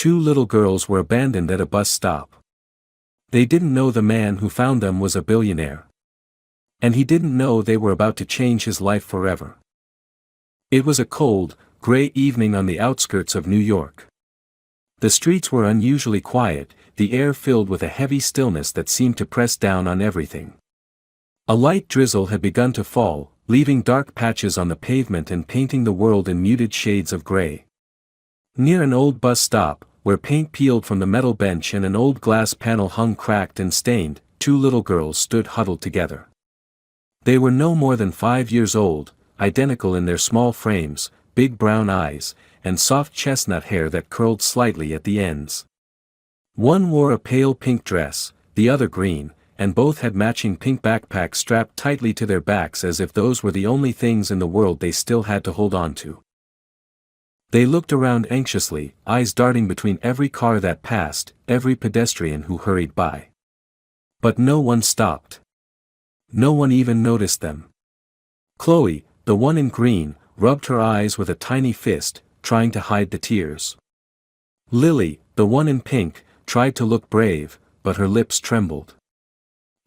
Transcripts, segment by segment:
two little girls were abandoned at a bus stop. They didn't know the man who found them was a billionaire. And he didn't know they were about to change his life forever. It was a cold, gray evening on the outskirts of New York. The streets were unusually quiet, the air filled with a heavy stillness that seemed to press down on everything. A light drizzle had begun to fall, leaving dark patches on the pavement and painting the world in muted shades of gray. Near an old bus stop, where paint peeled from the metal bench and an old glass panel hung cracked and stained, two little girls stood huddled together. They were no more than 5 years old, identical in their small frames, big brown eyes, and soft chestnut hair that curled slightly at the ends. One wore a pale pink dress, the other green, and both had matching pink backpacks strapped tightly to their backs as if those were the only things in the world they still had to hold on to. They looked around anxiously, eyes darting between every car that passed, every pedestrian who hurried by. But no one stopped. No one even noticed them. Chloe, the one in green, rubbed her eyes with a tiny fist, trying to hide the tears. Lily, the one in pink, tried to look brave, but her lips trembled.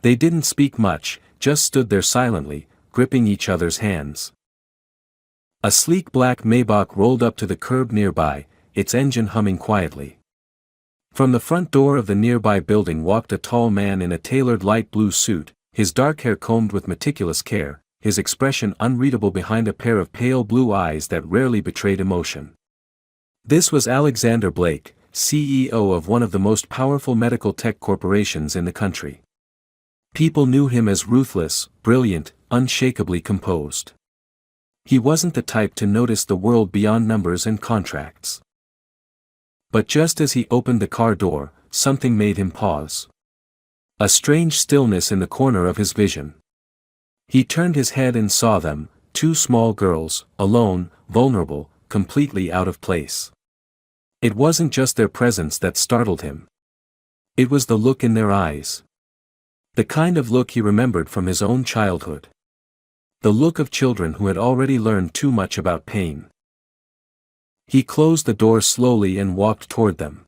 They didn't speak much, just stood there silently, gripping each other's hands. A sleek black Maybach rolled up to the curb nearby, its engine humming quietly. From the front door of the nearby building walked a tall man in a tailored light blue suit, his dark hair combed with meticulous care, his expression unreadable behind a pair of pale blue eyes that rarely betrayed emotion. This was Alexander Blake, CEO of one of the most powerful medical tech corporations in the country. People knew him as ruthless, brilliant, unshakably composed. He wasn't the type to notice the world beyond numbers and contracts. But just as he opened the car door, something made him pause. A strange stillness in the corner of his vision. He turned his head and saw them, two small girls, alone, vulnerable, completely out of place. It wasn't just their presence that startled him. It was the look in their eyes. The kind of look he remembered from his own childhood. The look of children who had already learned too much about pain. He closed the door slowly and walked toward them.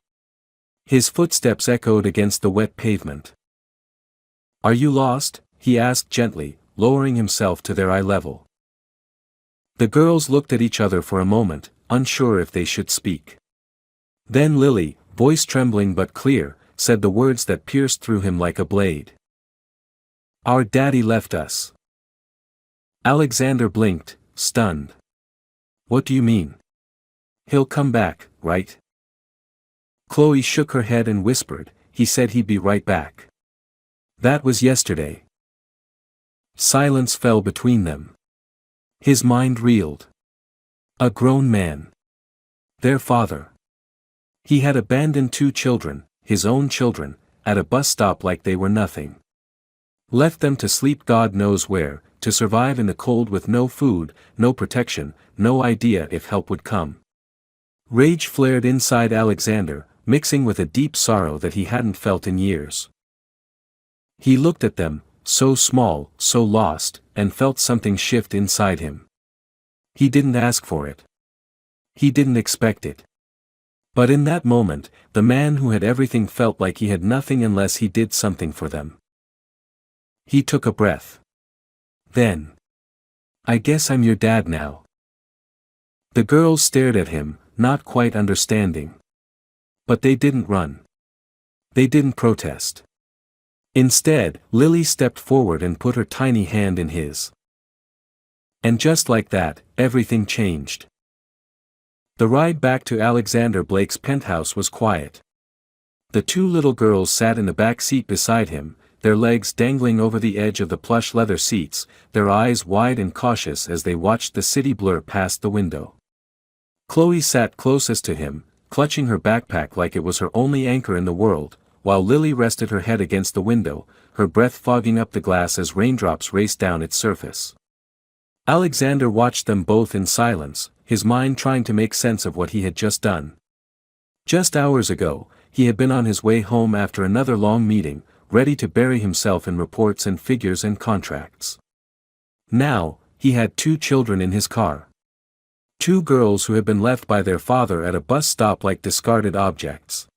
His footsteps echoed against the wet pavement. "Are you lost?" he asked gently, lowering himself to their eye level. The girls looked at each other for a moment, unsure if they should speak. Then Lily, voice trembling but clear, said the words that pierced through him like a blade. "Our daddy left us." Alexander blinked, stunned. "What do you mean? He'll come back, right?" Chloe shook her head and whispered, "He said he'd be right back. That was yesterday." Silence fell between them. His mind reeled. A grown man. Their father. He had abandoned two children, his own children, at a bus stop like they were nothing. Left them to sleep God knows where, to survive in the cold with no food, no protection, no idea if help would come. Rage flared inside Alexander, mixing with a deep sorrow that he hadn't felt in years. He looked at them, so small, so lost, and felt something shift inside him. He didn't ask for it. He didn't expect it. But in that moment, the man who had everything felt like he had nothing unless he did something for them. He took a breath. Then, "I guess I'm your dad now." The girls stared at him, not quite understanding. But they didn't run. They didn't protest. Instead, Lily stepped forward and put her tiny hand in his. And just like that, everything changed. The ride back to Alexander Blake's penthouse was quiet. The two little girls sat in the back seat beside him, their legs dangling over the edge of the plush leather seats, their eyes wide and cautious as they watched the city blur past the window. Chloe sat closest to him, clutching her backpack like it was her only anchor in the world, while Lily rested her head against the window, her breath fogging up the glass as raindrops raced down its surface. Alexander watched them both in silence, his mind trying to make sense of what he had just done. Just hours ago, he had been on his way home after another long meeting, ready to bury himself in reports and figures and contracts. Now, he had two children in his car. Two girls who had been left by their father at a bus stop like discarded objects.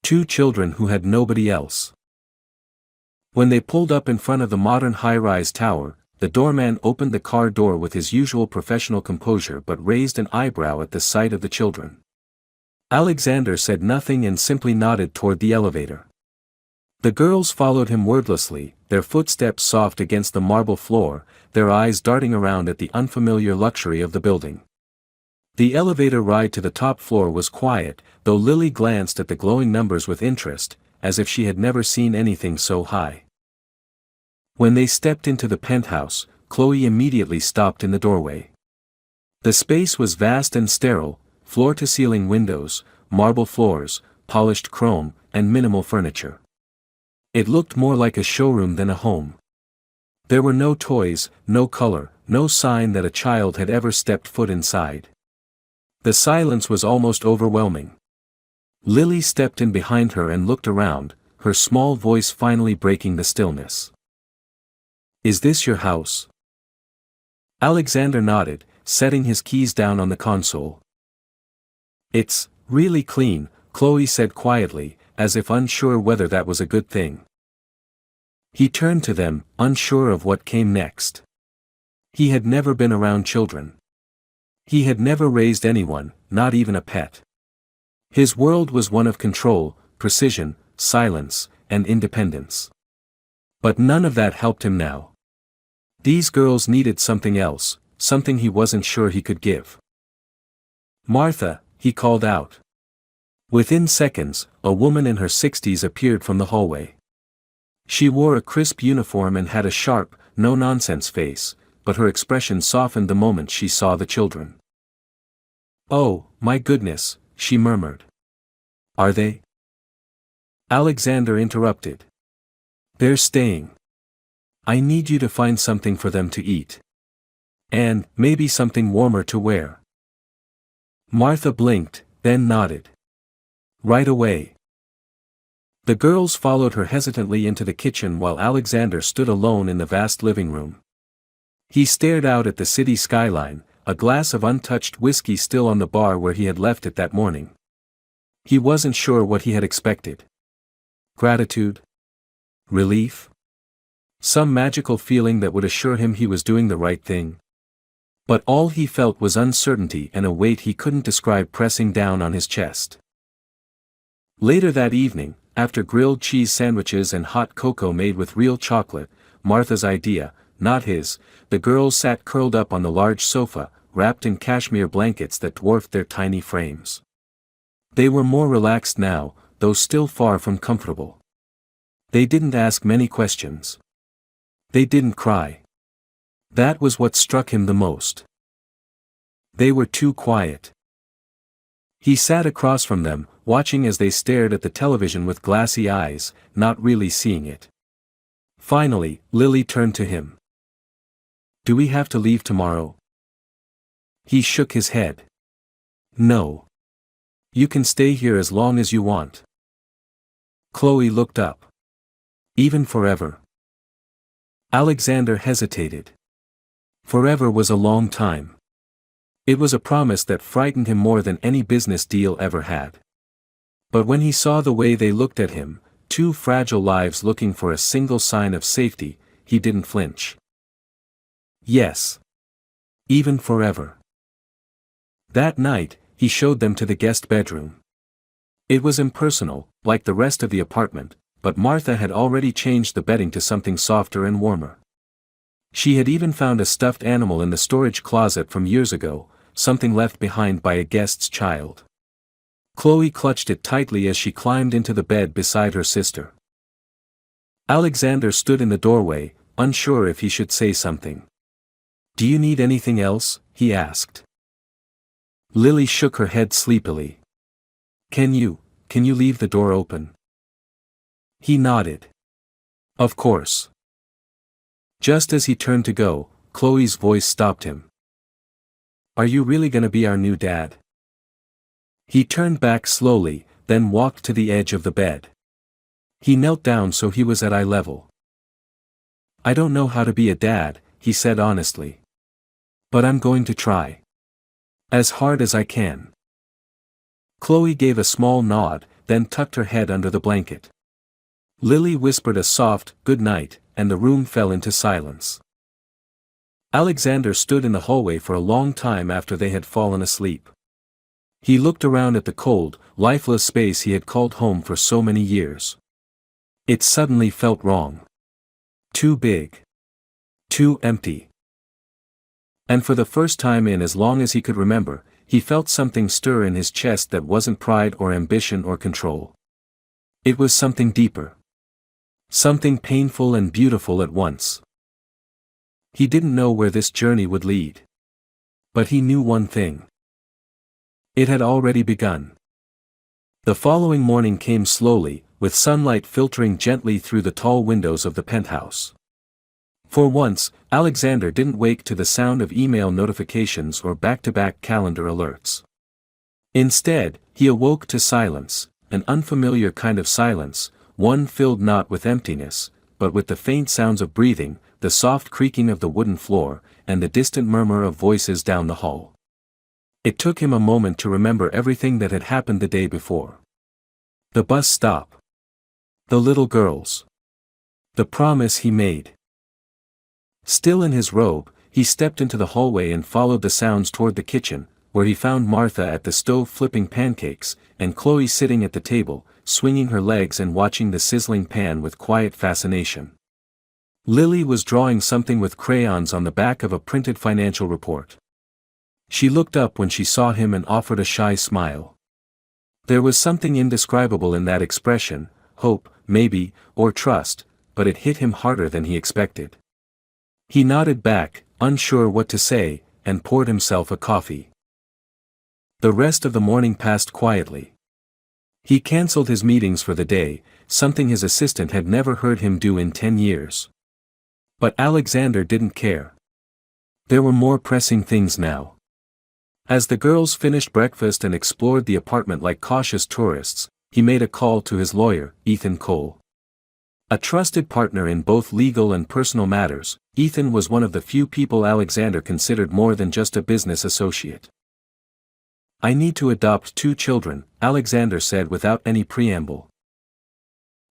Two children who had nobody else. When they pulled up in front of the modern high-rise tower, the doorman opened the car door with his usual professional composure but raised an eyebrow at the sight of the children. Alexander said nothing and simply nodded toward the elevator. The girls followed him wordlessly, their footsteps soft against the marble floor, their eyes darting around at the unfamiliar luxury of the building. The elevator ride to the top floor was quiet, though Lily glanced at the glowing numbers with interest, as if she had never seen anything so high. When they stepped into the penthouse, Chloe immediately stopped in the doorway. The space was vast and sterile, floor-to-ceiling windows, marble floors, polished chrome, and minimal furniture. It looked more like a showroom than a home. There were no toys, no color, no sign that a child had ever stepped foot inside. The silence was almost overwhelming. Lily stepped in behind her and looked around, her small voice finally breaking the stillness. "Is this your house?" Alexander nodded, setting his keys down on the console. "It's really clean," Chloe said quietly, as if unsure whether that was a good thing. He turned to them, unsure of what came next. He had never been around children. He had never raised anyone, not even a pet. His world was one of control, precision, silence, and independence. But none of that helped him now. These girls needed something else, something he wasn't sure he could give. "Martha," he called out. Within seconds, a woman in her 60s appeared from the hallway. She wore a crisp uniform and had a sharp, no-nonsense face, but her expression softened the moment she saw the children. "Oh, my goodness," she murmured. "Are they?" Alexander interrupted. "They're staying. I need you to find something for them to eat. And, maybe something warmer to wear." Martha blinked, then nodded. "Right away." The girls followed her hesitantly into the kitchen while Alexander stood alone in the vast living room. He stared out at the city skyline, a glass of untouched whiskey still on the bar where he had left it that morning. He wasn't sure what he had expected. Gratitude? Relief? Some magical feeling that would assure him he was doing the right thing? But all he felt was uncertainty and a weight he couldn't describe pressing down on his chest. Later that evening, after grilled cheese sandwiches and hot cocoa made with real chocolate, Martha's idea, not his, the girls sat curled up on the large sofa, wrapped in cashmere blankets that dwarfed their tiny frames. They were more relaxed now, though still far from comfortable. They didn't ask many questions. They didn't cry. That was what struck him the most. They were too quiet. He sat across from them, watching as they stared at the television with glassy eyes, not really seeing it. Finally, Lily turned to him. "Do we have to leave tomorrow?" He shook his head. "No. You can stay here as long as you want." Chloe looked up. "Even forever?" Alexander hesitated. Forever was a long time. It was a promise that frightened him more than any business deal ever had. But when he saw the way they looked at him, two fragile lives looking for a single sign of safety, he didn't flinch. Yes. Even forever. That night, he showed them to the guest bedroom. It was impersonal, like the rest of the apartment, but Martha had already changed the bedding to something softer and warmer. She had even found a stuffed animal in the storage closet from years ago, something left behind by a guest's child. Chloe clutched it tightly as she climbed into the bed beside her sister. Alexander stood in the doorway, unsure if he should say something. "Do you need anything else?" he asked. Lily shook her head sleepily. Can you leave the door open?" He nodded. "Of course." Just as he turned to go, Chloe's voice stopped him. "Are you really gonna be our new dad?" He turned back slowly, then walked to the edge of the bed. He knelt down so he was at eye level. "I don't know how to be a dad," he said honestly. "But I'm going to try." As hard as I can. Chloe gave a small nod, then tucked her head under the blanket. Lily whispered a soft, "good night," and the room fell into silence. Alexander stood in the hallway for a long time after they had fallen asleep. He looked around at the cold, lifeless space he had called home for so many years. It suddenly felt wrong. Too big. Too empty. And for the first time in as long as he could remember, he felt something stir in his chest that wasn't pride or ambition or control. It was something deeper. Something painful and beautiful at once. He didn't know where this journey would lead. But he knew one thing. It had already begun. The following morning came slowly, with sunlight filtering gently through the tall windows of the penthouse. For once, Alexander didn't wake to the sound of email notifications or back-to-back calendar alerts. Instead, he awoke to silence, an unfamiliar kind of silence, one filled not with emptiness, but with the faint sounds of breathing, the soft creaking of the wooden floor, and the distant murmur of voices down the hall. It took him a moment to remember everything that had happened the day before. The bus stop. The little girls. The promise he made. Still in his robe, he stepped into the hallway and followed the sounds toward the kitchen, where he found Martha at the stove flipping pancakes, and Chloe sitting at the table, swinging her legs and watching the sizzling pan with quiet fascination. Lily was drawing something with crayons on the back of a printed financial report. She looked up when she saw him and offered a shy smile. There was something indescribable in that expression, hope, maybe, or trust, but it hit him harder than he expected. He nodded back, unsure what to say, and poured himself a coffee. The rest of the morning passed quietly. He cancelled his meetings for the day, something his assistant had never heard him do in 10 years. But Alexander didn't care. There were more pressing things now. As the girls finished breakfast and explored the apartment like cautious tourists, he made a call to his lawyer, Ethan Cole. A trusted partner in both legal and personal matters, Ethan was one of the few people Alexander considered more than just a business associate. "I need to adopt 2 children," Alexander said without any preamble.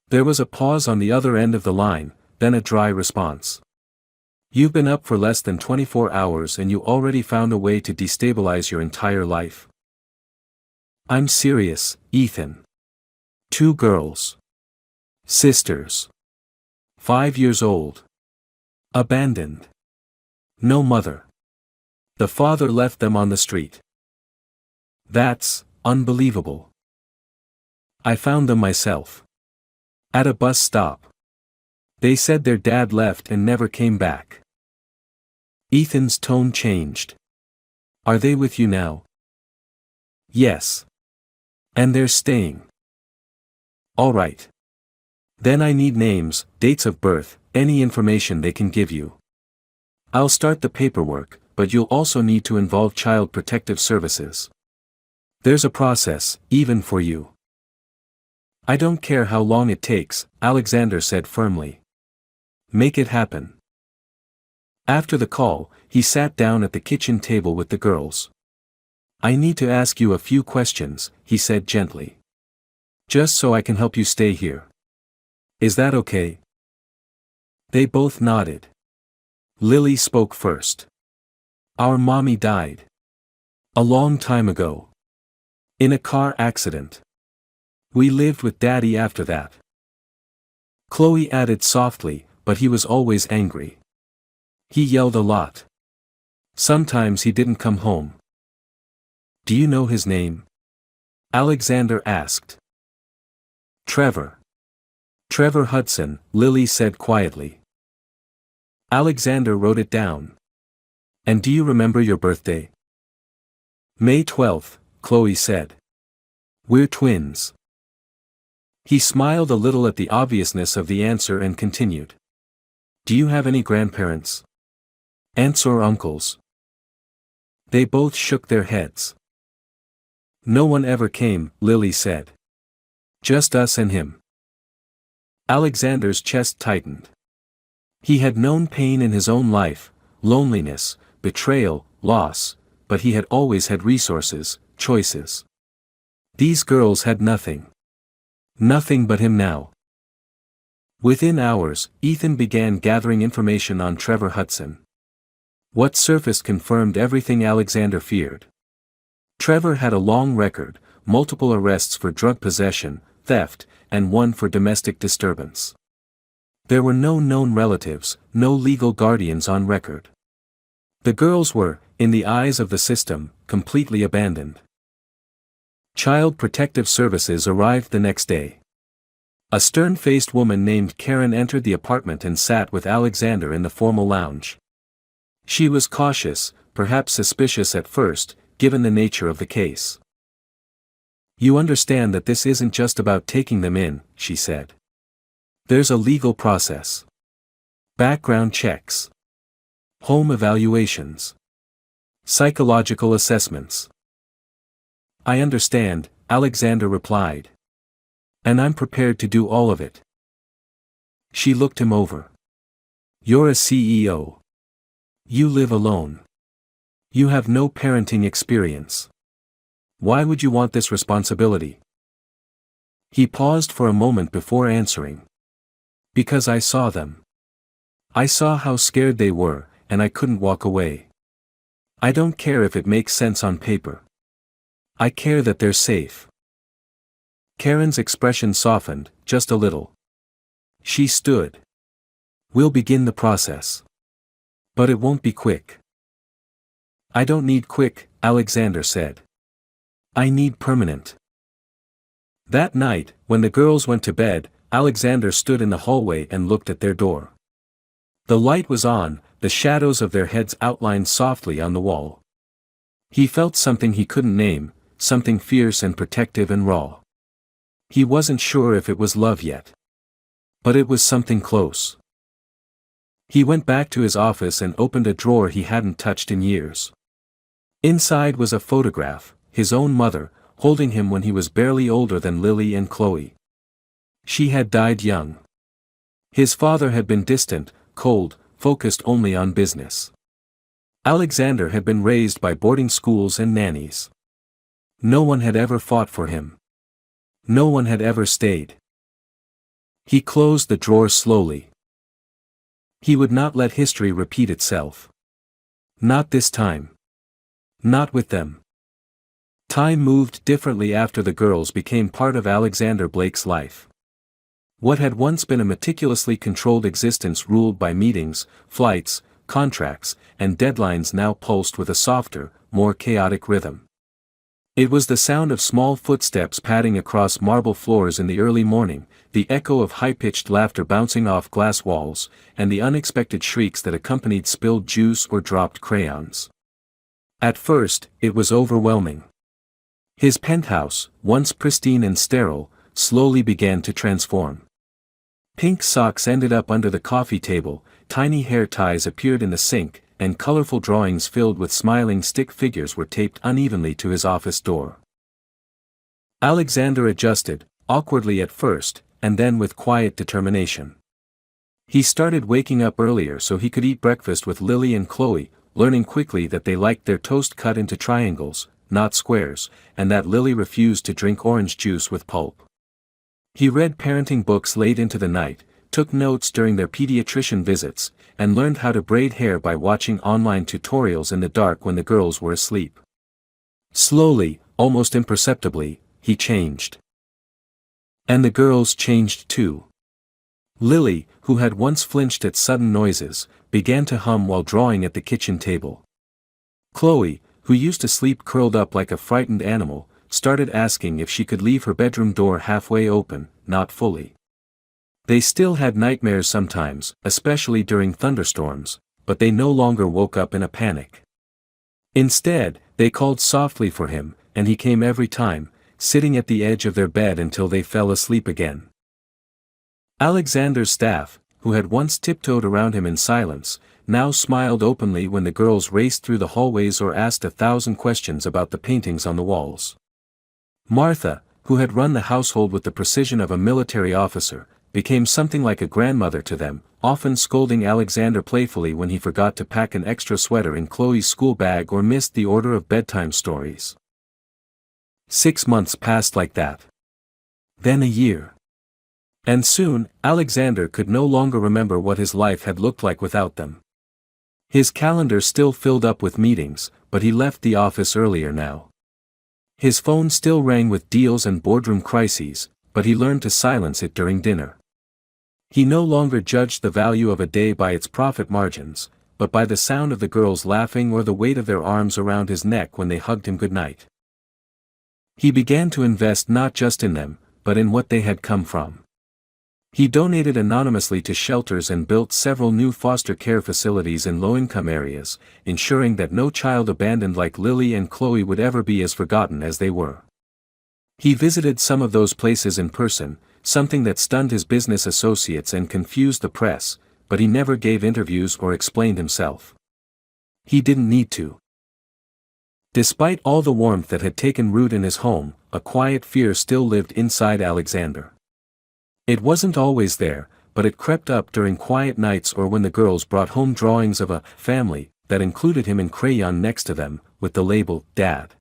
There was a pause on the other end of the line, then a dry response. "You've been up for less than 24 hours and you already found a way to destabilize your entire life." "I'm serious, Ethan. 2 girls. Sisters. 5 years old. Abandoned. No mother. The father left them on the street. That's unbelievable. I found them myself. At a bus stop. They said their dad left and never came back." Ethan's tone changed. "Are they with you now?" "Yes. And they're staying." "All right. Then I need names, dates of birth, any information they can give you. I'll start the paperwork, but you'll also need to involve Child Protective Services. There's a process, even for you." "I don't care how long it takes," Alexander said firmly. "Make it happen." After the call, he sat down at the kitchen table with the girls. "I need to ask you a few questions," he said gently. "Just so I can help you stay here. Is that okay?" They both nodded. Lily spoke first. "Our mommy died. A long time ago. In a car accident. We lived with Daddy after that." Chloe added softly, "But he was always angry. He yelled a lot. Sometimes he didn't come home." "Do you know his name?" Alexander asked. "Trevor. Trevor Hudson," Lily said quietly. Alexander wrote it down. "And do you remember your birthday?" "May 12th, Chloe said. "We're twins." He smiled a little at the obviousness of the answer and continued. "Do you have any grandparents? Aunts or uncles?" They both shook their heads. "No one ever came," Lily said. "Just us and him." Alexander's chest tightened. He had known pain in his own life, loneliness, betrayal, loss, but he had always had resources, choices. These girls had nothing. Nothing but him now. Within hours, Ethan began gathering information on Trevor Hudson. What surfaced confirmed everything Alexander feared. Trevor had a long record, multiple arrests for drug possession, theft, and one for domestic disturbance. There were no known relatives, no legal guardians on record. The girls were, in the eyes of the system, completely abandoned. Child Protective Services arrived the next day. A stern-faced woman named Karen entered the apartment and sat with Alexander in the formal lounge. She was cautious, perhaps suspicious at first, given the nature of the case. "You understand that this isn't just about taking them in," she said. "There's a legal process. Background checks. Home evaluations. Psychological assessments." "I understand," Alexander replied. "And I'm prepared to do all of it." She looked him over. "You're a CEO. You live alone. You have no parenting experience. Why would you want this responsibility?" He paused for a moment before answering. "Because I saw them. I saw how scared they were, and I couldn't walk away. I don't care if it makes sense on paper. I care that they're safe." Karen's expression softened, just a little. She stood. "We'll begin the process. But it won't be quick." "I don't need quick," Alexander said. "I need permanent." That night, when the girls went to bed, Alexander stood in the hallway and looked at their door. The light was on, the shadows of their heads outlined softly on the wall. He felt something he couldn't name, something fierce and protective and raw. He wasn't sure if it was love yet. But it was something close. He went back to his office and opened a drawer he hadn't touched in years. Inside was a photograph, his own mother, holding him when he was barely older than Lily and Chloe. She had died young. His father had been distant, cold, focused only on business. Alexander had been raised by boarding schools and nannies. No one had ever fought for him. No one had ever stayed. He closed the drawer slowly. He would not let history repeat itself. Not this time. Not with them. Time moved differently after the girls became part of Alexander Blake's life. What had once been a meticulously controlled existence ruled by meetings, flights, contracts, and deadlines now pulsed with a softer, more chaotic rhythm. It was the sound of small footsteps padding across marble floors in the early morning, the echo of high-pitched laughter bouncing off glass walls, and the unexpected shrieks that accompanied spilled juice or dropped crayons. At first, it was overwhelming. His penthouse, once pristine and sterile, slowly began to transform. Pink socks ended up under the coffee table, tiny hair ties appeared in the sink, and colorful drawings filled with smiling stick figures were taped unevenly to his office door. Alexander adjusted, awkwardly at first, and then with quiet determination. He started waking up earlier so he could eat breakfast with Lily and Chloe, learning quickly that they liked their toast cut into triangles, not squares, and that Lily refused to drink orange juice with pulp. He read parenting books late into the night, took notes during their pediatrician visits, and learned how to braid hair by watching online tutorials in the dark when the girls were asleep. Slowly, almost imperceptibly, he changed. And the girls changed too. Lily, who had once flinched at sudden noises, began to hum while drawing at the kitchen table. Chloe, who used to sleep curled up like a frightened animal, started asking if she could leave her bedroom door halfway open, not fully. They still had nightmares sometimes, especially during thunderstorms, but they no longer woke up in a panic. Instead, they called softly for him, and he came every time, sitting at the edge of their bed until they fell asleep again. Alexander's staff, who had once tiptoed around him in silence, now smiled openly when the girls raced through the hallways or asked 1,000 questions about the paintings on the walls. Martha, who had run the household with the precision of a military officer, became something like a grandmother to them, often scolding Alexander playfully when he forgot to pack an extra sweater in Chloe's school bag or missed the order of bedtime stories. 6 months passed like that. Then a year. And soon, Alexander could no longer remember what his life had looked like without them. His calendar still filled up with meetings, but he left the office earlier now. His phone still rang with deals and boardroom crises, but he learned to silence it during dinner. He no longer judged the value of a day by its profit margins, but by the sound of the girls laughing or the weight of their arms around his neck when they hugged him goodnight. He began to invest not just in them, but in what they had come from. He donated anonymously to shelters and built several new foster care facilities in low-income areas, ensuring that no child abandoned like Lily and Chloe would ever be as forgotten as they were. He visited some of those places in person, something that stunned his business associates and confused the press, but he never gave interviews or explained himself. He didn't need to. Despite all the warmth that had taken root in his home, a quiet fear still lived inside Alexander. It wasn't always there, but it crept up during quiet nights or when the girls brought home drawings of a family that included him in crayon next to them, with the label, Dad.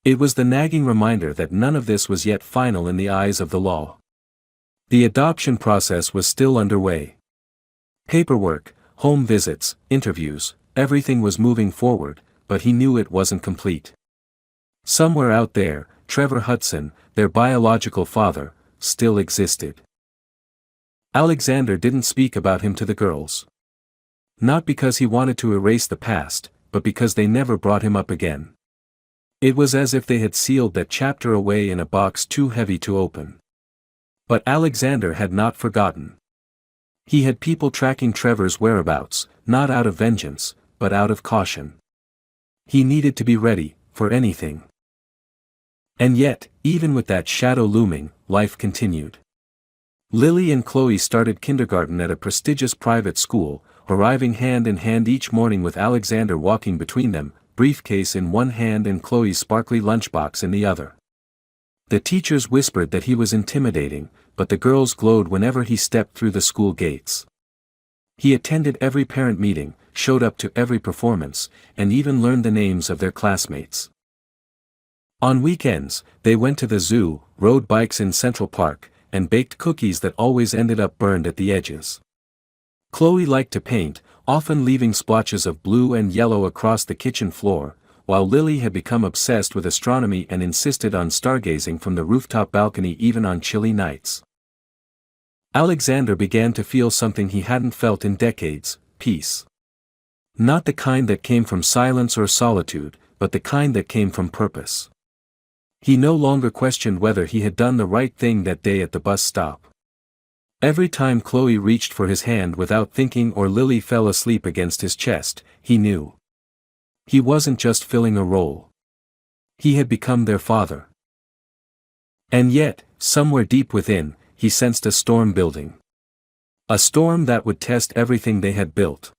It was the nagging reminder that none of this was yet final in the eyes of the law. The adoption process was still underway. Paperwork, home visits, interviews, everything was moving forward, but he knew it wasn't complete. Somewhere out there, Trevor Hudson, their biological father, still existed. Alexander didn't speak about him to the girls. Not because he wanted to erase the past, but because they never brought him up again. It was as if they had sealed that chapter away in a box too heavy to open. But Alexander had not forgotten. He had people tracking Trevor's whereabouts, not out of vengeance, but out of caution. He needed to be ready, for anything. And yet, even with that shadow looming, life continued. Lily and Chloe started kindergarten at a prestigious private school, arriving hand in hand each morning with Alexander walking between them, briefcase in one hand and Chloe's sparkly lunchbox in the other. The teachers whispered that he was intimidating, but the girls glowed whenever he stepped through the school gates. He attended every parent meeting, showed up to every performance, and even learned the names of their classmates. On weekends, they went to the zoo, rode bikes in Central Park, and baked cookies that always ended up burned at the edges. Chloe liked to paint, often leaving splotches of blue and yellow across the kitchen floor, while Lily had become obsessed with astronomy and insisted on stargazing from the rooftop balcony even on chilly nights. Alexander began to feel something he hadn't felt in decades: peace. Not the kind that came from silence or solitude, but the kind that came from purpose. He no longer questioned whether he had done the right thing that day at the bus stop. Every time Chloe reached for his hand without thinking or Lily fell asleep against his chest, he knew. He wasn't just filling a role. He had become their father. And yet, somewhere deep within, he sensed a storm building. A storm that would test everything they had built.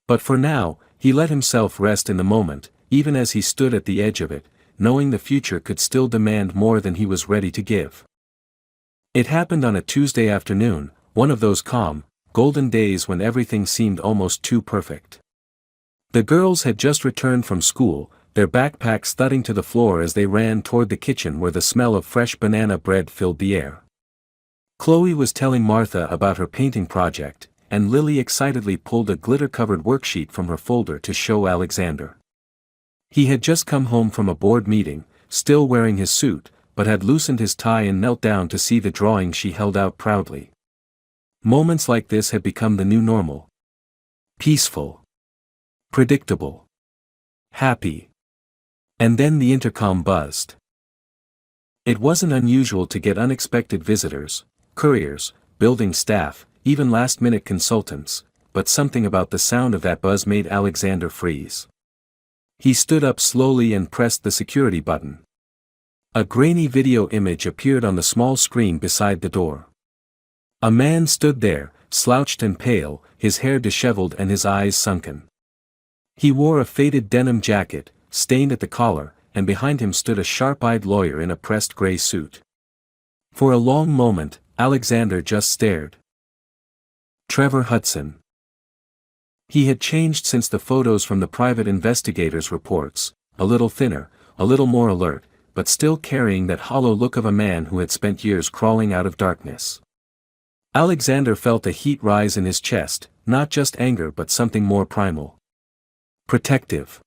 But for now, he let himself rest in the moment, even as he stood at the edge of it, knowing the future could still demand more than he was ready to give. It happened on a Tuesday afternoon, one of those calm, golden days when everything seemed almost too perfect. The girls had just returned from school, their backpacks thudding to the floor as they ran toward the kitchen where the smell of fresh banana bread filled the air. Chloe was telling Martha about her painting project, and Lily excitedly pulled a glitter-covered worksheet from her folder to show Alexander. He had just come home from a board meeting, still wearing his suit, but had loosened his tie and knelt down to see the drawing she held out proudly. Moments like this had become the new normal. Peaceful. Predictable. Happy. And then the intercom buzzed. It wasn't unusual to get unexpected visitors, couriers, building staff, even last-minute consultants, but something about the sound of that buzz made Alexander freeze. He stood up slowly and pressed the security button. A grainy video image appeared on the small screen beside the door. A man stood there, slouched and pale, his hair disheveled and his eyes sunken. He wore a faded denim jacket, stained at the collar, and behind him stood a sharp-eyed lawyer in a pressed gray suit. For a long moment, Alexander just stared. Trevor Hudson. He had changed since the photos from the private investigators' reports, a little thinner, a little more alert, but still carrying that hollow look of a man who had spent years crawling out of darkness. Alexander felt a heat rise in his chest, not just anger but something more primal. Protective.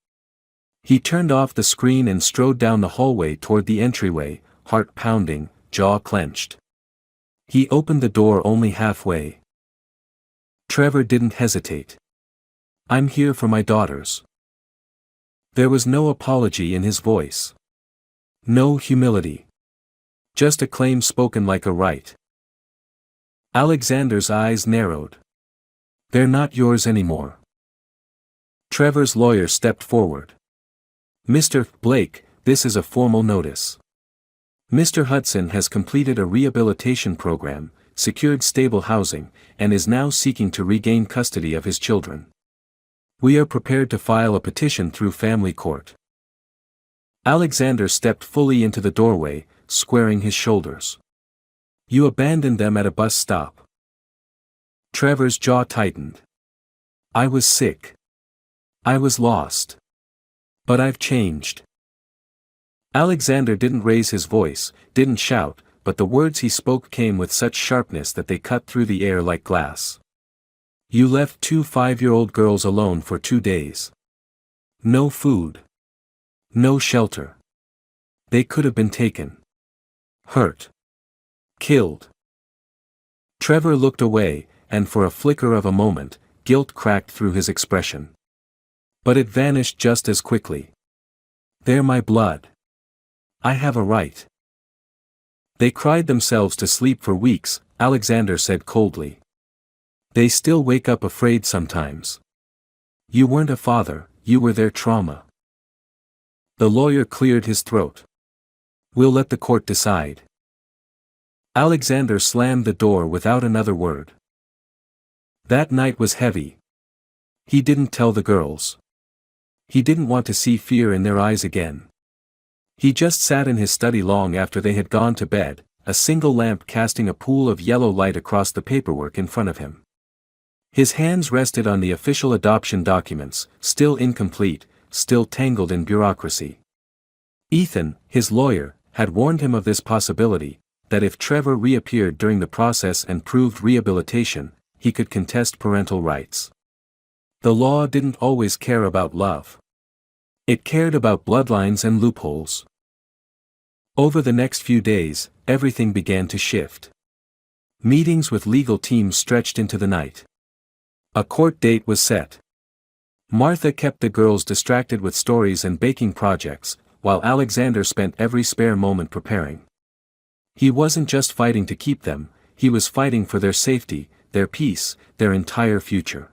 He turned off the screen and strode down the hallway toward the entryway, heart pounding, jaw clenched. He opened the door only halfway. Trevor didn't hesitate. "I'm here for my daughters." There was no apology in his voice. No humility. Just a claim spoken like a right. Alexander's eyes narrowed. "They're not yours anymore." Trevor's lawyer stepped forward. "Mr. Blake, this is a formal notice. Mr. Hudson has completed a rehabilitation program, secured stable housing, and is now seeking to regain custody of his children. We are prepared to file a petition through family court." Alexander stepped fully into the doorway, squaring his shoulders. "You abandoned them at a bus stop." Trevor's jaw tightened. "I was sick. I was lost. But I've changed." Alexander didn't raise his voice, didn't shout, but the words he spoke came with such sharpness that they cut through the air like glass. "You left 2 5-year-old girls alone for 2 days. No food. No shelter. They could have been taken. Hurt. Killed." Trevor looked away, and for a flicker of a moment, guilt cracked through his expression. But it vanished just as quickly. "They're my blood. I have a right." "They cried themselves to sleep for weeks," Alexander said coldly. "They still wake up afraid sometimes. You weren't a father, you were their trauma." The lawyer cleared his throat. "We'll let the court decide." Alexander slammed the door without another word. That night was heavy. He didn't tell the girls. He didn't want to see fear in their eyes again. He just sat in his study long after they had gone to bed, a single lamp casting a pool of yellow light across the paperwork in front of him. His hands rested on the official adoption documents, still incomplete, still tangled in bureaucracy. Ethan, his lawyer, had warned him of this possibility, that if Trevor reappeared during the process and proved rehabilitation, he could contest parental rights. The law didn't always care about love. It cared about bloodlines and loopholes. Over the next few days, everything began to shift. Meetings with legal teams stretched into the night. A court date was set. Martha kept the girls distracted with stories and baking projects, while Alexander spent every spare moment preparing. He wasn't just fighting to keep them, he was fighting for their safety, their peace, their entire future.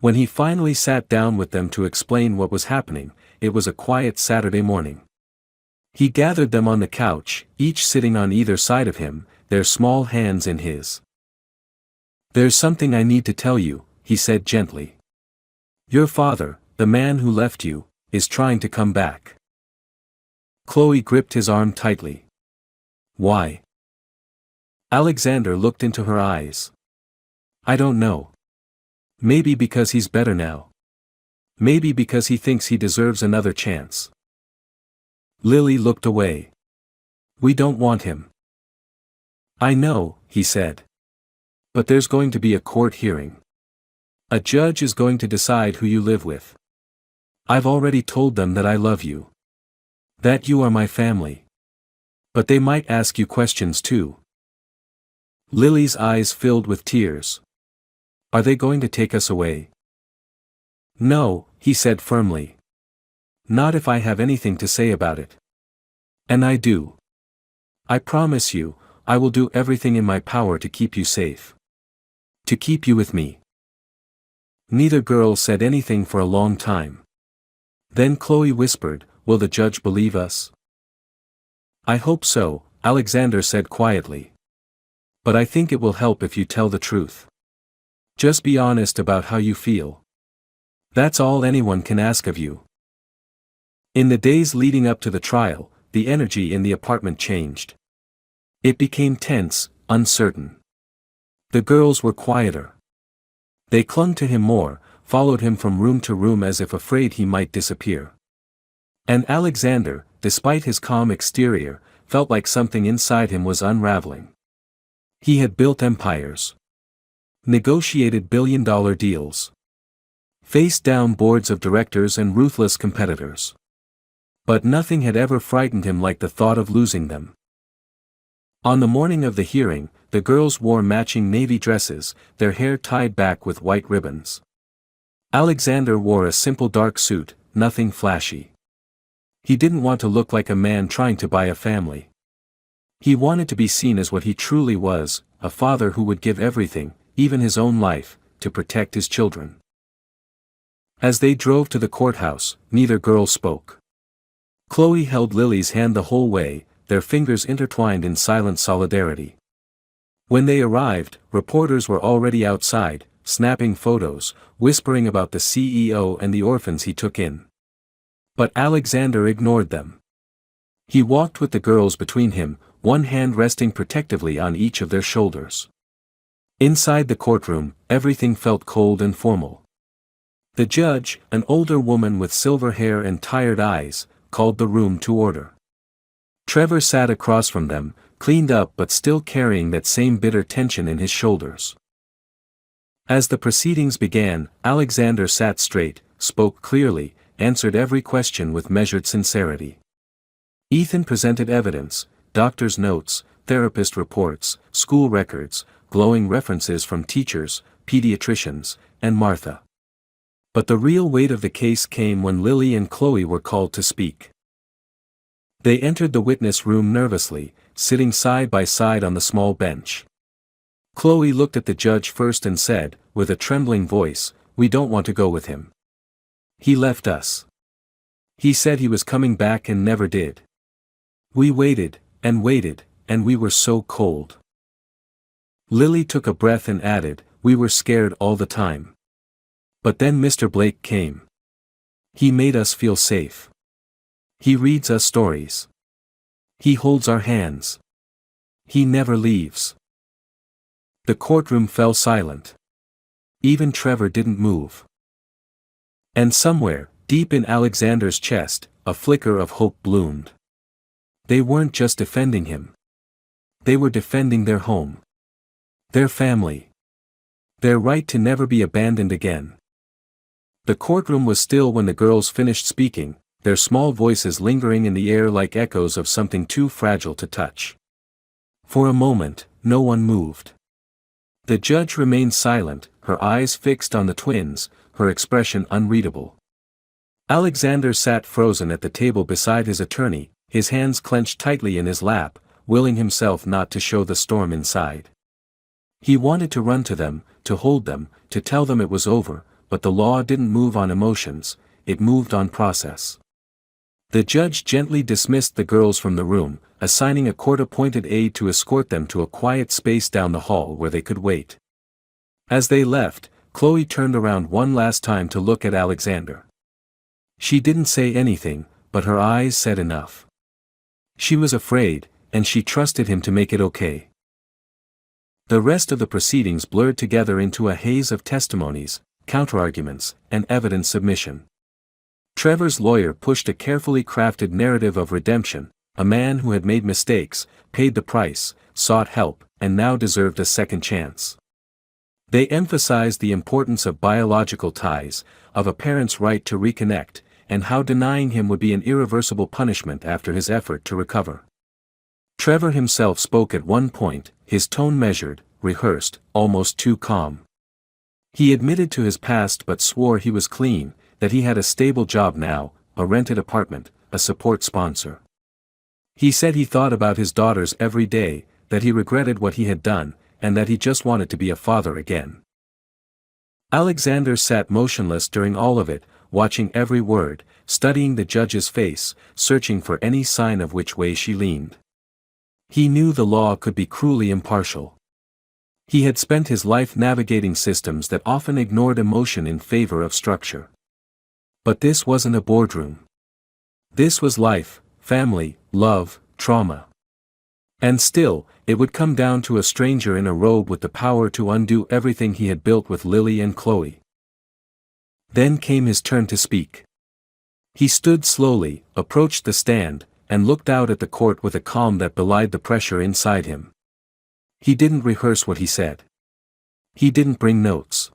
When he finally sat down with them to explain what was happening, it was a quiet Saturday morning. He gathered them on the couch, each sitting on either side of him, their small hands in his. "There's something I need to tell you," he said gently. "Your father, the man who left you, is trying to come back." Chloe gripped his arm tightly. "Why?" Alexander looked into her eyes. "I don't know. Maybe because he's better now. Maybe because he thinks he deserves another chance." Lily looked away. "We don't want him." "I know," he said. "But there's going to be a court hearing. A judge is going to decide who you live with. I've already told them that I love you. That you are my family. But they might ask you questions too." Lily's eyes filled with tears. "Are they going to take us away?" "No," he said firmly. "Not if I have anything to say about it. And I do. I promise you, I will do everything in my power to keep you safe. To keep you with me." Neither girl said anything for a long time. Then Chloe whispered, "Will the judge believe us?" "I hope so," Alexander said quietly. "But I think it will help if you tell the truth. Just be honest about how you feel. That's all anyone can ask of you." In the days leading up to the trial, the energy in the apartment changed. It became tense, uncertain. The girls were quieter. They clung to him more, followed him from room to room as if afraid he might disappear. And Alexander, despite his calm exterior, felt like something inside him was unraveling. He had built empires. Negotiated billion-dollar deals. Faced down boards of directors and ruthless competitors. But nothing had ever frightened him like the thought of losing them. On the morning of the hearing, the girls wore matching navy dresses, their hair tied back with white ribbons. Alexander wore a simple dark suit, nothing flashy. He didn't want to look like a man trying to buy a family. He wanted to be seen as what he truly was, a father who would give everything, even his own life, to protect his children. As they drove to the courthouse, neither girl spoke. Chloe held Lily's hand the whole way, their fingers intertwined in silent solidarity. When they arrived, reporters were already outside, snapping photos, whispering about the CEO and the orphans he took in. But Alexander ignored them. He walked with the girls between him, one hand resting protectively on each of their shoulders. Inside the courtroom, everything felt cold and formal. The judge, an older woman with silver hair and tired eyes, called the room to order. Trevor sat across from them, cleaned up but still carrying that same bitter tension in his shoulders. As the proceedings began, Alexander sat straight, spoke clearly, answered every question with measured sincerity. Ethan presented evidence, doctor's notes, therapist reports, school records, glowing references from teachers, pediatricians, and Martha. But the real weight of the case came when Lily and Chloe were called to speak. They entered the witness room nervously, sitting side by side on the small bench. Chloe looked at the judge first and said, with a trembling voice, "We don't want to go with him. He left us. He said he was coming back and never did. We waited, and we were so cold." Lily took a breath and added, "We were scared all the time. But then Mr. Blake came. He made us feel safe. He reads us stories. He holds our hands. He never leaves." The courtroom fell silent. Even Trevor didn't move. And somewhere, deep in Alexander's chest, a flicker of hope bloomed. They weren't just defending him. They were defending their home. Their family. Their right to never be abandoned again. The courtroom was still when the girls finished speaking, their small voices lingering in the air like echoes of something too fragile to touch. For a moment, no one moved. The judge remained silent, her eyes fixed on the twins, her expression unreadable. Alexander sat frozen at the table beside his attorney, his hands clenched tightly in his lap, willing himself not to show the storm inside. He wanted to run to them, to hold them, to tell them it was over, but the law didn't move on emotions, it moved on process. The judge gently dismissed the girls from the room, assigning a court-appointed aide to escort them to a quiet space down the hall where they could wait. As they left, Chloe turned around one last time to look at Alexander. She didn't say anything, but her eyes said enough. She was afraid, and she trusted him to make it okay. The rest of the proceedings blurred together into a haze of testimonies, counterarguments, and evidence submission. Trevor's lawyer pushed a carefully crafted narrative of redemption, a man who had made mistakes, paid the price, sought help, and now deserved a second chance. They emphasized the importance of biological ties, of a parent's right to reconnect, and how denying him would be an irreversible punishment after his effort to recover. Trevor himself spoke at one point, his tone measured, rehearsed, almost too calm. He admitted to his past but swore he was clean, that he had a stable job now, a rented apartment, a support sponsor. He said he thought about his daughters every day, that he regretted what he had done, and that he just wanted to be a father again. Alexander sat motionless during all of it, watching every word, studying the judge's face, searching for any sign of which way she leaned. He knew the law could be cruelly impartial. He had spent his life navigating systems that often ignored emotion in favor of structure. But this wasn't a boardroom. This was life, family, love, trauma. And still, it would come down to a stranger in a robe with the power to undo everything he had built with Lily and Chloe. Then came his turn to speak. He stood slowly, approached the stand, and looked out at the court with a calm that belied the pressure inside him. He didn't rehearse what he said. He didn't bring notes.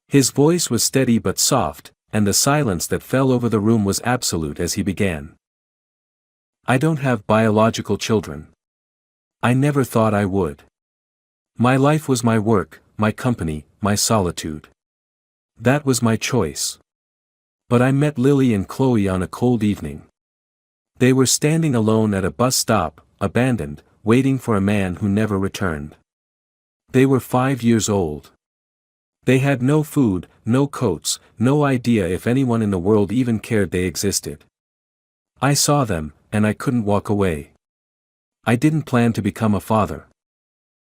His voice was steady but soft, and the silence that fell over the room was absolute as he began. I don't have biological children. I never thought I would. My life was my work, my company, my solitude. That was my choice. But I met Lily and Chloe on a cold evening. They were standing alone at a bus stop, abandoned, waiting for a man who never returned. They were 5 years old. They had no food, no coats, no idea if anyone in the world even cared they existed. I saw them, and I couldn't walk away. I didn't plan to become a father.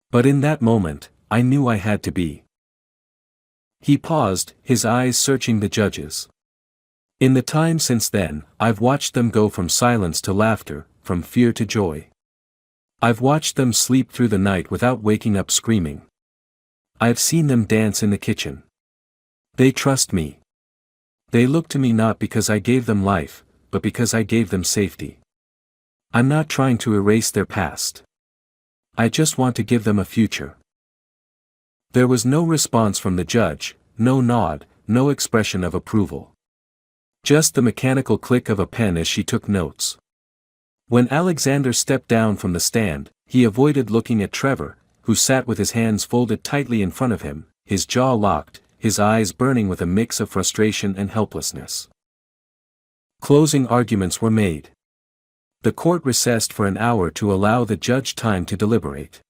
But in that moment, I knew I had to be. He paused, his eyes searching the judges. In the time since then, I've watched them go from silence to laughter, from fear to joy. I've watched them sleep through the night without waking up screaming. I've seen them dance in the kitchen. They trust me. They look to me not because I gave them life, but because I gave them safety. I'm not trying to erase their past. I just want to give them a future. There was no response from the judge, no nod, no expression of approval. Just the mechanical click of a pen as she took notes. When Alexander stepped down from the stand, he avoided looking at Trevor, who sat with his hands folded tightly in front of him, his jaw locked, his eyes burning with a mix of frustration and helplessness. Closing arguments were made. The court recessed for an hour to allow the judge time to deliberate.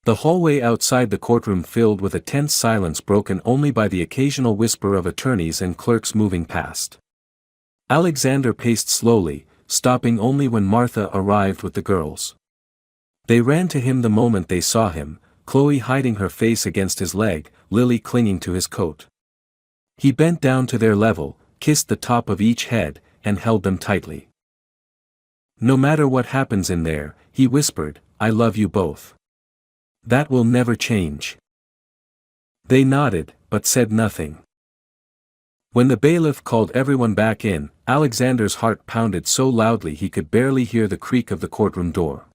The hallway outside the courtroom filled with a tense silence broken only by the occasional whisper of attorneys and clerks moving past. Alexander paced slowly, stopping only when Martha arrived with the girls. They ran to him the moment they saw him, Chloe hiding her face against his leg, Lily clinging to his coat. He bent down to their level, kissed the top of each head, and held them tightly. No matter what happens in there, he whispered, I love you both. That will never change. They nodded, but said nothing. When the bailiff called everyone back in, Alexander's heart pounded so loudly he could barely hear the creak of the courtroom door.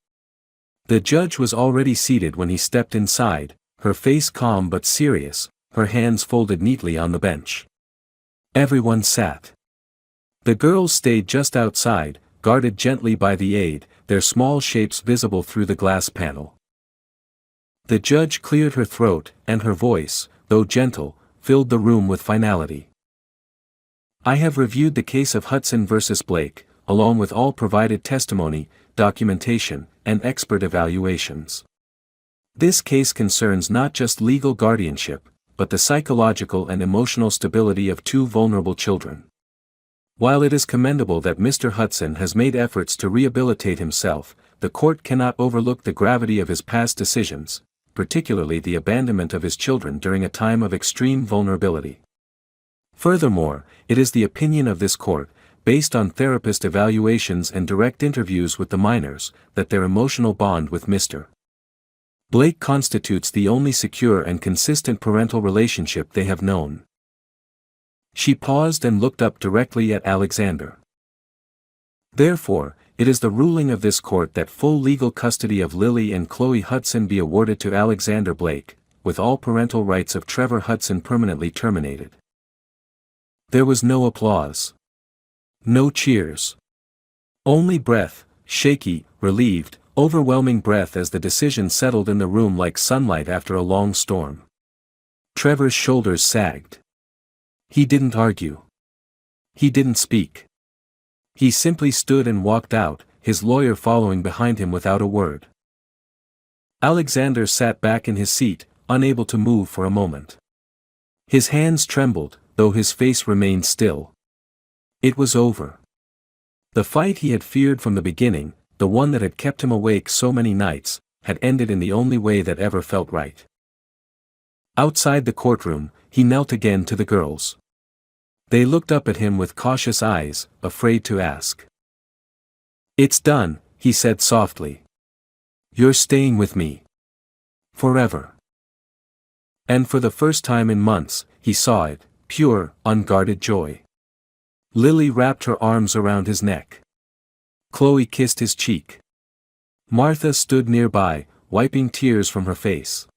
The judge was already seated when he stepped inside, her face calm but serious, her hands folded neatly on the bench. Everyone sat. The girls stayed just outside, guarded gently by the aide, their small shapes visible through the glass panel. The judge cleared her throat, and her voice, though gentle, filled the room with finality. I have reviewed the case of Hudson versus Blake, along with all provided testimony, documentation, and expert evaluations. This case concerns not just legal guardianship, but the psychological and emotional stability of two vulnerable children. While it is commendable that Mr. Hudson has made efforts to rehabilitate himself, the court cannot overlook the gravity of his past decisions, particularly the abandonment of his children during a time of extreme vulnerability. Furthermore, it is the opinion of this court, based on therapist evaluations and direct interviews with the minors, that their emotional bond with Mr. Blake constitutes the only secure and consistent parental relationship they have known. She paused and looked up directly at Alexander. Therefore, it is the ruling of this court that full legal custody of Lily and Chloe Hudson be awarded to Alexander Blake, with all parental rights of Trevor Hudson permanently terminated. There was no applause. No cheers. Only breath, shaky, relieved, overwhelming breath as the decision settled in the room like sunlight after a long storm. Trevor's shoulders sagged. He didn't argue. He didn't speak. He simply stood and walked out, his lawyer following behind him without a word. Alexander sat back in his seat, unable to move for a moment. His hands trembled, though his face remained still. It was over. The fight he had feared from the beginning, the one that had kept him awake so many nights, had ended in the only way that ever felt right. Outside the courtroom, he knelt again to the girls. They looked up at him with cautious eyes, afraid to ask. It's done, he said softly. You're staying with me. Forever. And for the first time in months, he saw it, pure, unguarded joy. Lily wrapped her arms around his neck. Chloe kissed his cheek. Martha stood nearby, wiping tears from her face.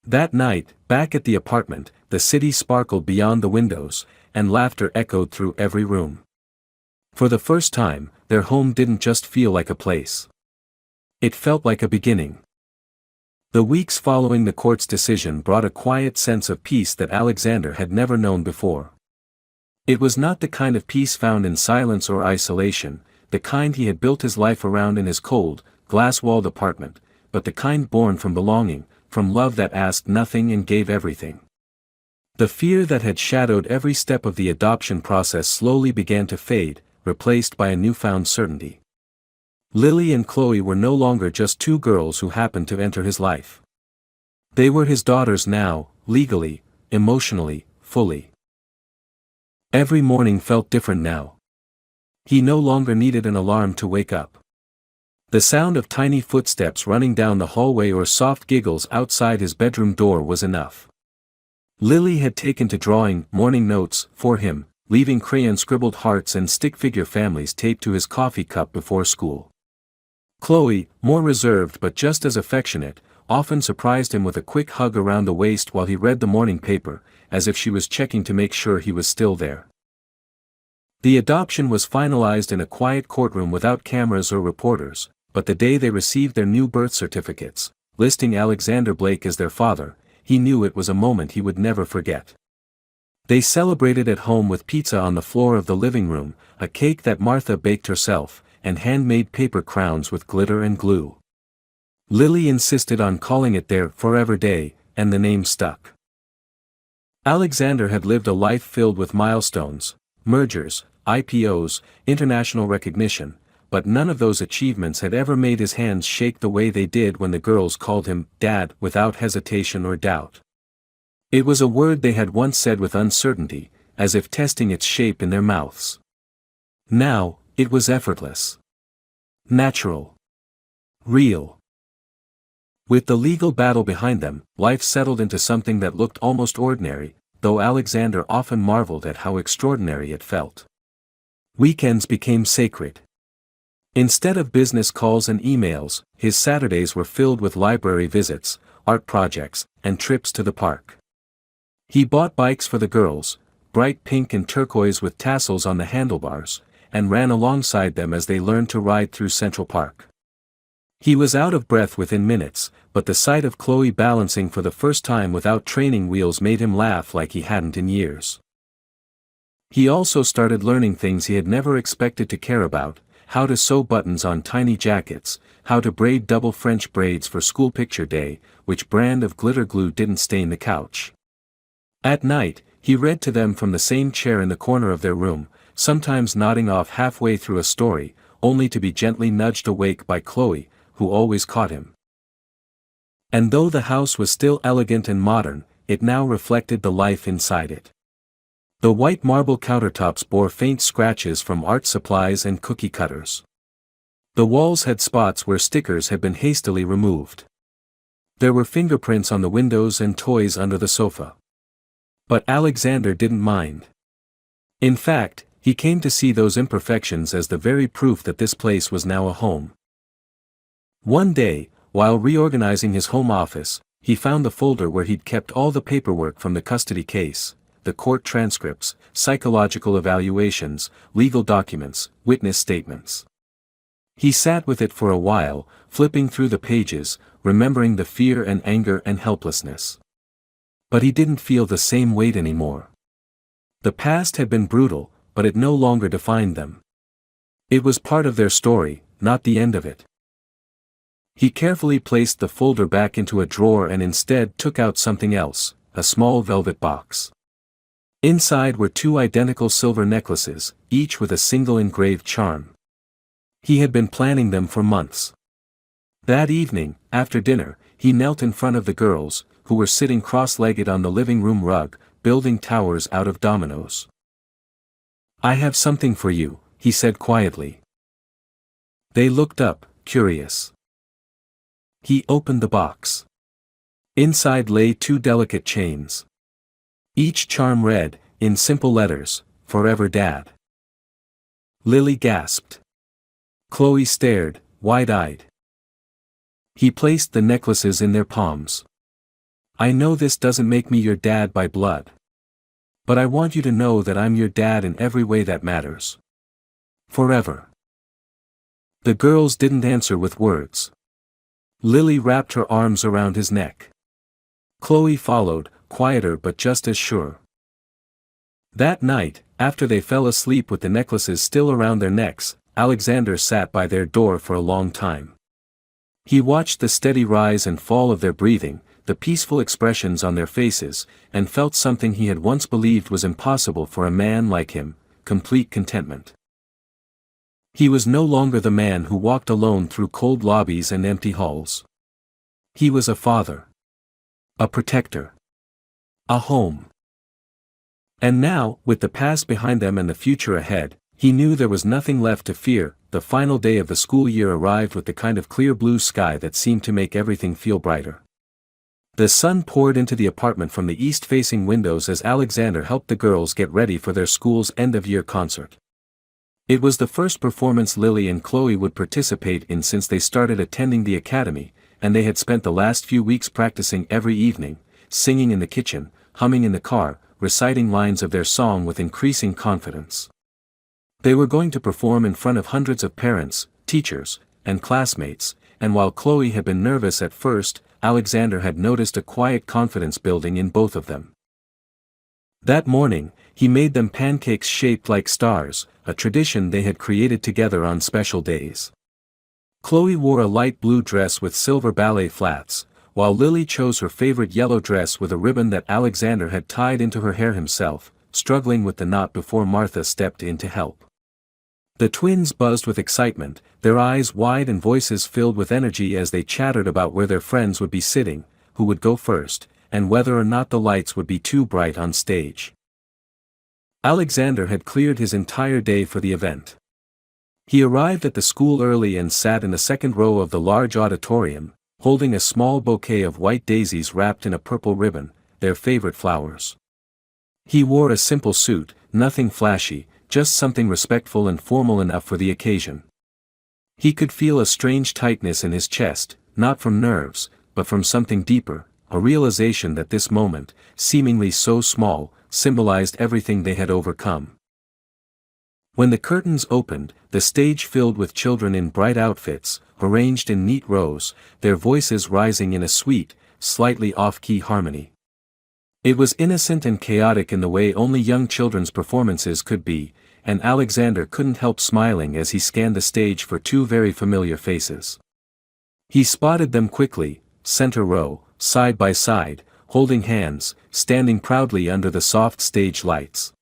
That night, back at the apartment, the city sparkled beyond the windows, and laughter echoed through every room. For the first time, their home didn't just feel like a place. It felt like a beginning. The weeks following the court's decision brought a quiet sense of peace that Alexander had never known before. It was not the kind of peace found in silence or isolation, the kind he had built his life around in his cold, glass-walled apartment, but the kind born from belonging, from love that asked nothing and gave everything. The fear that had shadowed every step of the adoption process slowly began to fade, replaced by a newfound certainty. Lily and Chloe were no longer just two girls who happened to enter his life. They were his daughters now, legally, emotionally, fully. Every morning felt different now. He no longer needed an alarm to wake up. The sound of tiny footsteps running down the hallway or soft giggles outside his bedroom door was enough. Lily had taken to drawing morning notes for him, leaving crayon-scribbled hearts and stick-figure families taped to his coffee cup before school. Chloe, more reserved but just as affectionate, often surprised him with a quick hug around the waist while he read the morning paper, as if she was checking to make sure he was still there. The adoption was finalized in a quiet courtroom without cameras or reporters, but the day they received their new birth certificates, listing Alexander Blake as their father, he knew it was a moment he would never forget. They celebrated at home with pizza on the floor of the living room, a cake that Martha baked herself, and handmade paper crowns with glitter and glue. Lily insisted on calling it their forever day, and the name stuck. Alexander had lived a life filled with milestones, mergers, IPOs, international recognition, but none of those achievements had ever made his hands shake the way they did when the girls called him Dad without hesitation or doubt. It was a word they had once said with uncertainty, as if testing its shape in their mouths. Now, it was effortless. Natural. Real. With the legal battle behind them, life settled into something that looked almost ordinary, though Alexander often marveled at how extraordinary it felt. Weekends became sacred. Instead of business calls and emails, his Saturdays were filled with library visits, art projects, and trips to the park. He bought bikes for the girls, bright pink and turquoise with tassels on the handlebars, and ran alongside them as they learned to ride through Central Park. He was out of breath within minutes, but the sight of Chloe balancing for the first time without training wheels made him laugh like he hadn't in years. He also started learning things he had never expected to care about: how to sew buttons on tiny jackets, how to braid double French braids for school picture day, which brand of glitter glue didn't stain the couch. At night, he read to them from the same chair in the corner of their room, sometimes nodding off halfway through a story, only to be gently nudged awake by Chloe, who always caught him. And though the house was still elegant and modern, it now reflected the life inside it. The white marble countertops bore faint scratches from art supplies and cookie cutters. The walls had spots where stickers had been hastily removed. There were fingerprints on the windows and toys under the sofa. But Alexander didn't mind. In fact, he came to see those imperfections as the very proof that this place was now a home. One day, while reorganizing his home office, he found the folder where he'd kept all the paperwork from the custody case: the court transcripts, psychological evaluations, legal documents, witness statements. He sat with it for a while, flipping through the pages, remembering the fear and anger and helplessness. But he didn't feel the same weight anymore. The past had been brutal, but it no longer defined them. It was part of their story, not the end of it. He carefully placed the folder back into a drawer and instead took out something else, a small velvet box. Inside were two identical silver necklaces, each with a single engraved charm. He had been planning them for months. That evening, after dinner, he knelt in front of the girls, who were sitting cross-legged on the living room rug, building towers out of dominoes. "I have something for you," he said quietly. They looked up, curious. He opened the box. Inside lay 2 delicate chains. Each charm read, in simple letters, "Forever Dad." Lily gasped. Chloe stared, wide-eyed. He placed the necklaces in their palms. "I know this doesn't make me your dad by blood. But I want you to know that I'm your dad in every way that matters. Forever." The girls didn't answer with words. Lily wrapped her arms around his neck. Chloe followed, quieter but just as sure. That night, after they fell asleep with the necklaces still around their necks, Alexander sat by their door for a long time. He watched the steady rise and fall of their breathing, the peaceful expressions on their faces, and felt something he had once believed was impossible for a man like him: complete contentment. He was no longer the man who walked alone through cold lobbies and empty halls. He was a father. A protector. A home. And now, with the past behind them and the future ahead, he knew there was nothing left to fear. The final day of the school year arrived with the kind of clear blue sky that seemed to make everything feel brighter. The sun poured into the apartment from the east-facing windows as Alexander helped the girls get ready for their school's end-of-year concert. It was the first performance Lily and Chloe would participate in since they started attending the academy, and they had spent the last few weeks practicing every evening, singing in the kitchen, humming in the car, reciting lines of their song with increasing confidence. They were going to perform in front of hundreds of parents, teachers, and classmates, and while Chloe had been nervous at first, Alexander had noticed a quiet confidence building in both of them. That morning, he made them pancakes shaped like stars, a tradition they had created together on special days. Chloe wore a light blue dress with silver ballet flats, while Lily chose her favorite yellow dress with a ribbon that Alexander had tied into her hair himself, struggling with the knot before Martha stepped in to help. The twins buzzed with excitement, their eyes wide and voices filled with energy as they chattered about where their friends would be sitting, who would go first, and whether or not the lights would be too bright on stage. Alexander had cleared his entire day for the event. He arrived at the school early and sat in the second row of the large auditorium, holding a small bouquet of white daisies wrapped in a purple ribbon, their favorite flowers. He wore a simple suit, nothing flashy, just something respectful and formal enough for the occasion. He could feel a strange tightness in his chest, not from nerves, but from something deeper, a realization that this moment, seemingly so small, symbolized everything they had overcome. When the curtains opened, the stage filled with children in bright outfits, arranged in neat rows, their voices rising in a sweet, slightly off-key harmony. It was innocent and chaotic in the way only young children's performances could be, and Alexander couldn't help smiling as he scanned the stage for 2 very familiar faces. He spotted them quickly, center row, side by side, holding hands, standing proudly under the soft stage lights.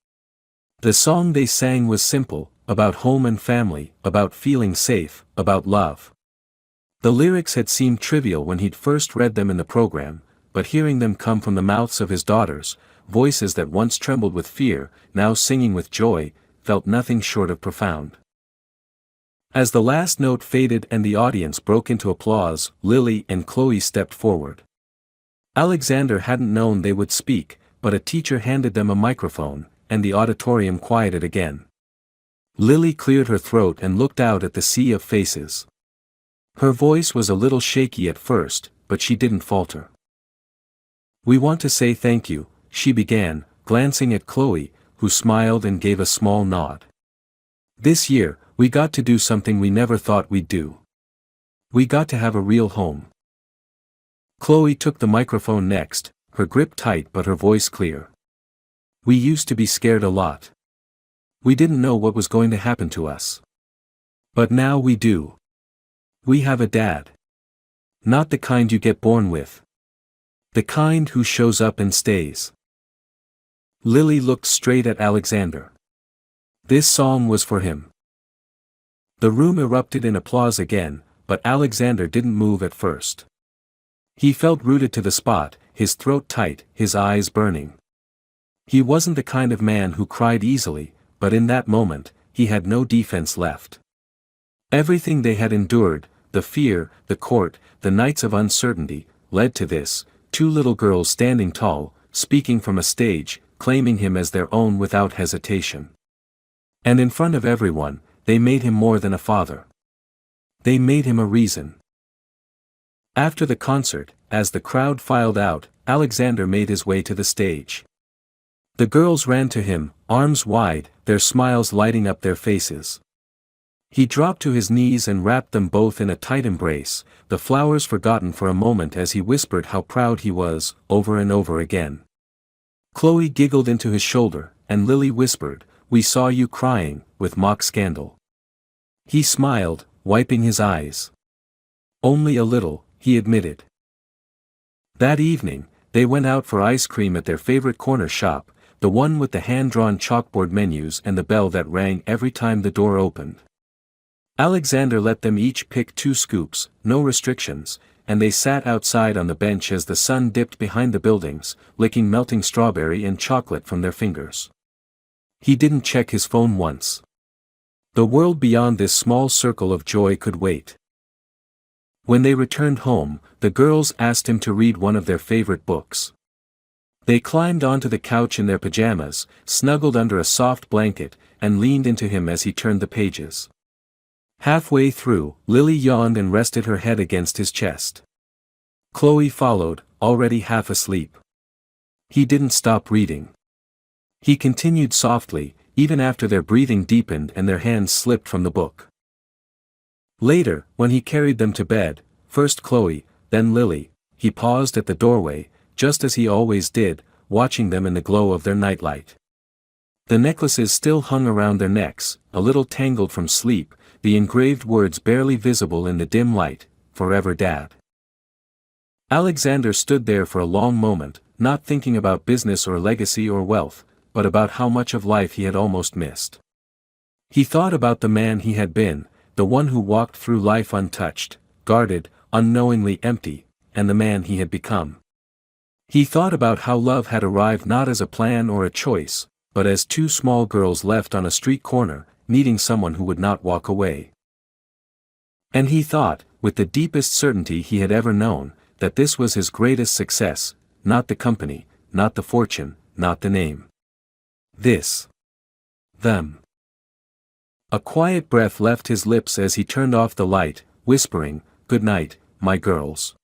The song they sang was simple, about home and family, about feeling safe, about love. The lyrics had seemed trivial when he'd first read them in the program, but hearing them come from the mouths of his daughters, voices that once trembled with fear, now singing with joy, felt nothing short of profound. As the last note faded and the audience broke into applause, Lily and Chloe stepped forward. Alexander hadn't known they would speak, but a teacher handed them a microphone, and the auditorium quieted again. Lily cleared her throat and looked out at the sea of faces. Her voice was a little shaky at first, but she didn't falter. "We want to say thank you," she began, glancing at Chloe, who smiled and gave a small nod. "This year, we got to do something we never thought we'd do. We got to have a real home." Chloe took the microphone next, her grip tight but her voice clear. "We used to be scared a lot. We didn't know what was going to happen to us. But now we do. We have a dad. Not the kind you get born with. The kind who shows up and stays." Lily looked straight at Alexander. This song was for him. The room erupted in applause again, but Alexander didn't move at first. He felt rooted to the spot, his throat tight, his eyes burning. He wasn't the kind of man who cried easily, but in that moment, he had no defense left. Everything they had endured, the fear, the court, the nights of uncertainty, led to this, two little girls standing tall, speaking from a stage, claiming him as their own without hesitation. And in front of everyone, they made him more than a father. They made him a reason. After the concert, as the crowd filed out, Alexander made his way to the stage. The girls ran to him, arms wide, their smiles lighting up their faces. He dropped to his knees and wrapped them both in a tight embrace, the flowers forgotten for a moment as he whispered how proud he was, over and over again. Chloe giggled into his shoulder, and Lily whispered, "We saw you crying," with mock scandal. He smiled, wiping his eyes. "Only a little," he admitted. That evening, they went out for ice cream at their favorite corner shop, the one with the hand-drawn chalkboard menus and the bell that rang every time the door opened. Alexander let them each pick 2 scoops, no restrictions, and they sat outside on the bench as the sun dipped behind the buildings, licking melting strawberry and chocolate from their fingers. He didn't check his phone once. The world beyond this small circle of joy could wait. When they returned home, the girls asked him to read one of their favorite books. They climbed onto the couch in their pajamas, snuggled under a soft blanket, and leaned into him as he turned the pages. Halfway through, Lily yawned and rested her head against his chest. Chloe followed, already half asleep. He didn't stop reading. He continued softly, even after their breathing deepened and their hands slipped from the book. Later, when he carried them to bed, first Chloe, then Lily, he paused at the doorway, just as he always did, watching them in the glow of their nightlight. The necklaces still hung around their necks, a little tangled from sleep, the engraved words barely visible in the dim light, "Forever Dad." Alexander stood there for a long moment, not thinking about business or legacy or wealth, but about how much of life he had almost missed. He thought about the man he had been, the one who walked through life untouched, guarded, unknowingly empty, and the man he had become. He thought about how love had arrived not as a plan or a choice, but as 2 small girls left on a street corner, needing someone who would not walk away. And he thought, with the deepest certainty he had ever known, that this was his greatest success, not the company, not the fortune, not the name. This. Them. A quiet breath left his lips as he turned off the light, whispering, "Good night, my girls."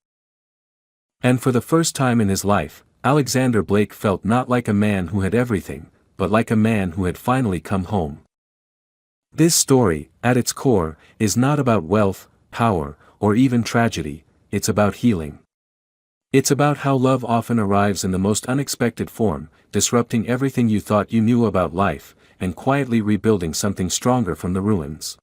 And for the first time in his life, Alexander Blake felt not like a man who had everything, but like a man who had finally come home. This story, at its core, is not about wealth, power, or even tragedy, it's about healing. It's about how love often arrives in the most unexpected form, disrupting everything you thought you knew about life, and quietly rebuilding something stronger from the ruins.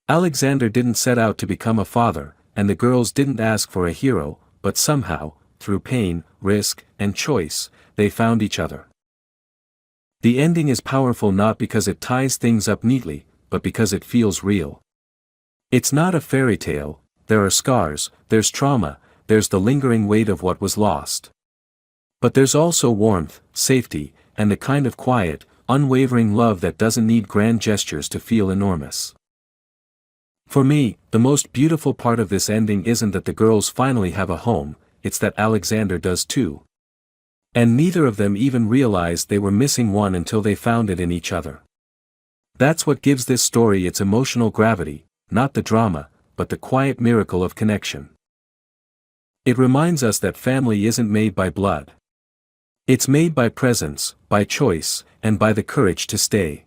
Alexander didn't set out to become a father, and the girls didn't ask for a hero, but somehow, through pain, risk, and choice, they found each other. The ending is powerful not because it ties things up neatly, but because it feels real. It's not a fairy tale, there are scars, there's trauma, there's the lingering weight of what was lost. But there's also warmth, safety, and the kind of quiet, unwavering love that doesn't need grand gestures to feel enormous. For me, the most beautiful part of this ending isn't that the girls finally have a home, it's that Alexander does too. And neither of them even realized they were missing one until they found it in each other. That's what gives this story its emotional gravity, not the drama, but the quiet miracle of connection. It reminds us that family isn't made by blood. It's made by presence, by choice, and by the courage to stay.